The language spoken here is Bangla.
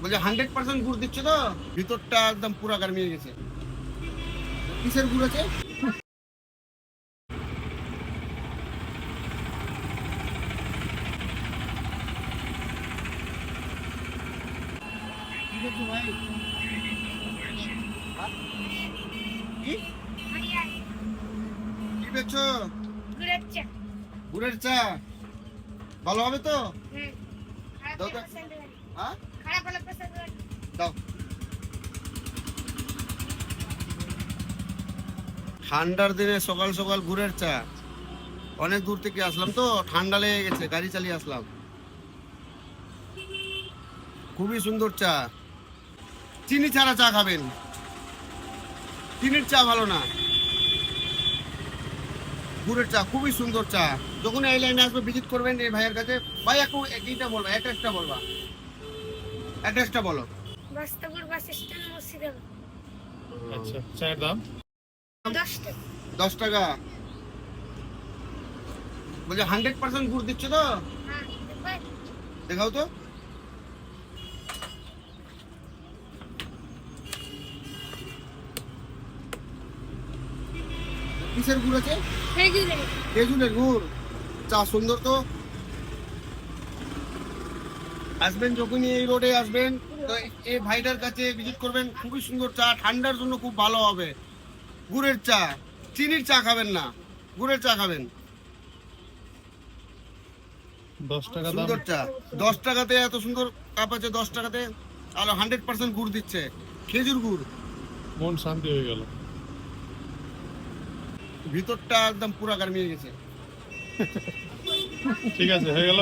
বলছে 100% গুড় দিচ্ছে তো, ভিতরটা একদম পুরা গার্মিয়ে গেছে। কিসের গুড় আছে? কি করছো ভাই? হ্যাঁ? কি কি বেচছো? গুড়ের চা ভালো হবে তো? দাও তো। হ্যাঁ, দাও। ঠান্ডার দিনে সকাল সকাল গুড়ের চা, অনেক দূর থেকে আসলাম তো, ঠান্ডা লেগে গেছে, গাড়ি চালিয়ে আসলাম। খুবই সুন্দর চা। চিনি ছাড়া চা খাবেন, চিনির চা ভালো না। গুড়ের চা খুবই সুন্দর চা। যখন এই লাইনে আসবে ভিজিট করবেন এই ভাইয়ের কাছে। ভাই একটু এইটা বলবা, অ্যাড্রেসটা বলবা, অ্যাড্রেসটা বলো। বাস্তাপুর বাস স্ট্যান্ড মুর্শিদাবাদ। আচ্ছা, চায়ের দাম 10 টাকা। 10 টাকা। বলছে 100% গুড় দিচ্ছে তো? হ্যাঁ, দেখবেন? দেখাও তো। কিসের গুড় আছে? খেজুরের। খেজুরের গুড়। চা সুন্দর তো। আসবেন যখনই এই রোডে আসবেন তো এই ভাইটার কাছে ভিজিট করবেন। খুবই সুন্দর চা, ঠান্ডার জন্য খুব ভালো হবে। গুড়ের চা, চিনির চা খাবেন না, গুড়ের চা খাবেন। 10 টাকা দাম। সুন্দর চা 10 টাকাতে, এত সুন্দর কাপ আছে 10 টাকাতে। আর 100% গুড় দিচ্ছে, খেজুর গুড়। মন শান্তি হয়ে গেল। ভিতরটা একদম পুরা গার্মিয়ে গেছে। ঠিক আছে, হয়ে গেল।